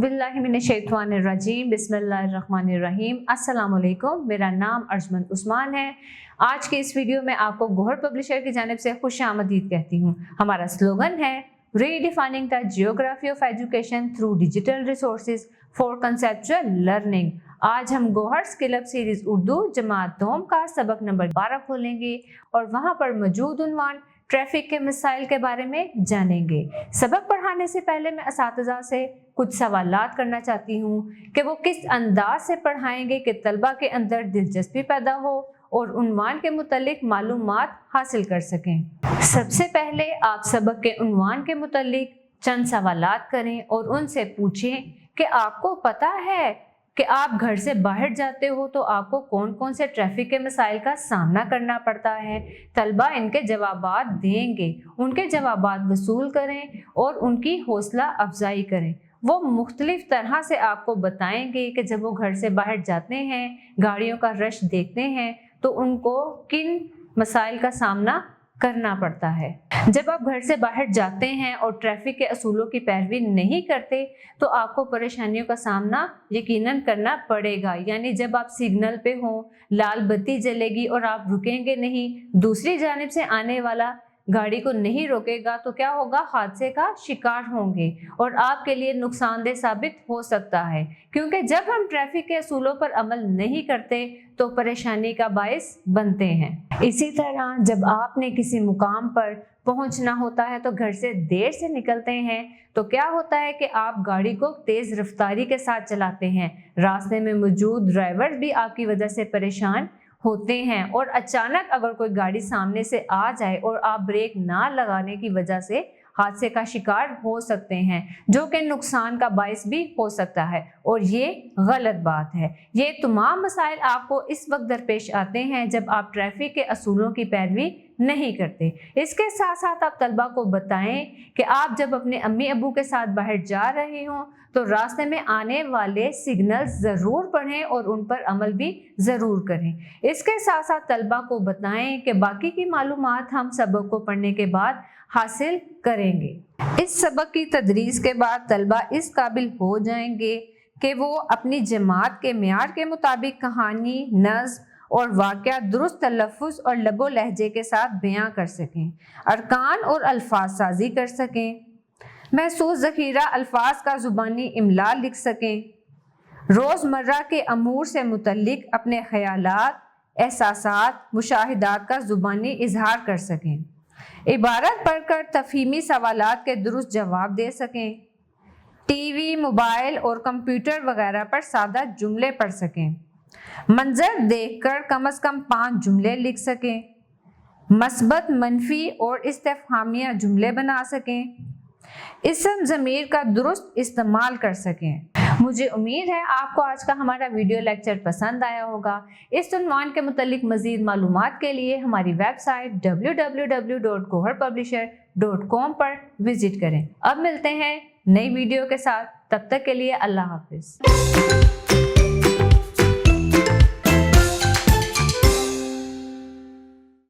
औज़ुबिल्लाहिमिनश्शैतानिर्रजीम बिस्मिल्लाहिर्रहमानिर्रहीम। अस्सलाम वालेकुम। मेरा नाम अर्जमंद उस्मान है। आज के इस वीडियो में आपको गौहर पब्लिशर की जानिब से खुशामदीद कहती हूँ। हमारा स्लोगन है redefining the geography of education through digital resources for conceptual learning. आज हम Gohar skill up series Urdu जमात दोम का सबक नंबर 12 खोलेंगे और वहाँ पर मौजूद उन्वान ट्रैफिक के मसाइल के बारे में जानेंगे। सबक पढ़ाने से पहले मैं असातिज़ा से कुछ सवालात करना चाहती हूँ कि वो किस अंदाज से पढ़ाएंगे कि तलबा के अंदर दिलचस्पी पैदा हो और उन्वान के मुतल्लिक मालूमात हासिल कर सकें। सबसे पहले आप सबक के उन्वान के मुतल्लिक चंद सवालात करें और उनसे पूछें कि आपको पता है कि आप घर से बाहर जाते हो तो आपको कौन कौन से ट्रैफिक के मसाइल का सामना करना पड़ता है। तलबा इनके जवाबात देंगे, उनके जवाबात वसूल करें और उनकी हौसला अफजाई करें। वो मुख्तलिफ तरह से आपको बताएंगे कि जब वो घर से बाहर जाते हैं, गाड़ियों का रश देखते हैं तो उनको किन मसाइल का सामना करना पड़ता है। जब आप घर से बाहर जाते हैं और ट्रैफिक के असूलों की पैरवी नहीं करते तो आपको परेशानियों का सामना यकीनन करना पड़ेगा। यानी जब आप सिग्नल पे हो, लाल बत्ती जलेगी और आप रुकेंगे नहीं, दूसरी जानिब से आने वाला गाड़ी को नहीं रोकेगा तो क्या होगा, हादसे का शिकार होंगे और आपके लिए नुकसानदेह साबित हो सकता है। क्योंकि जब हम ट्रैफिक के असूलों पर अमल नहीं करते तो परेशानी का बायस बनते हैं। इसी तरह जब आपने किसी मुकाम पर पहुंचना होता है तो घर से देर से निकलते हैं तो क्या होता है कि आप गाड़ी को तेज रफ्तारी के साथ चलाते हैं। रास्ते में मौजूद ड्राइवर भी आपकी वजह से परेशान होते हैं और अचानक अगर कोई गाड़ी सामने से आ जाए और आप ब्रेक ना लगाने की वजह से हादसे का शिकार हो सकते हैं, जो कि नुकसान का बायस भी हो सकता है और ये गलत बात है। ये तमाम मसाइल आपको इस वक्त दरपेश आते हैं जब आप ट्रैफिक के असूलों की पैरवी नहीं करते। इसके साथ साथ आप तलबा को बताएं कि आप जब अपने अम्मी अबू के साथ बाहर जा रहे हों तो रास्ते में आने वाले सिग्नल ज़रूर पढ़ें और उन पर अमल भी ज़रूर करें। इसके साथ साथ तलबा को बताएं कि बाकी की मालूमात हम सबक को पढ़ने के बाद हासिल करेंगे। इस सबक की तदरीस के बाद तलबा इस काबिल हो जाएंगे कि वो अपनी जमात के मेयार के मुताबिक कहानी, नज़्म और वाक़या दुरुस्त तलफ़्फ़ुज़ और लबो लहजे के साथ बयां कर सकें, अरकान और अल्फाज साजी कर सकें, महसूस ज़ख़ीरा अल्फाज का ज़ुबानी इमला लिख सकें, रोज़मर्रा के अमूर से मुतल्लिक अपने ख़यालात, एहसासात, मुशाहिदात का ज़ुबानी इजहार कर सकें, इबारत पढ़कर तफ़हीमी सवालात के दुरुस्त जवाब दे सकें, टीवी, मोबाइल और कंप्यूटर वगैरह पर सादा जुमले पढ़ सकें, मंजर देखकर कम से कम 5 जुमले लिख सकें, मस्बत, मनफी और इस्तिफ़हामिया जुमले बना सकें, इसम ज़मीर का दुरुस्त इस्तेमाल कर सकें। मुझे उम्मीद है आपको आज का हमारा वीडियो लेक्चर पसंद आया होगा। इस उन्वान के मुतल्लिक मज़ीद मालूमात के लिए हमारी वेबसाइट www.goharpublisher.com पर विजिट करें। अब मिलते हैं नई वीडियो के साथ, तब तक के लिए अल्लाह हाफ़िज़।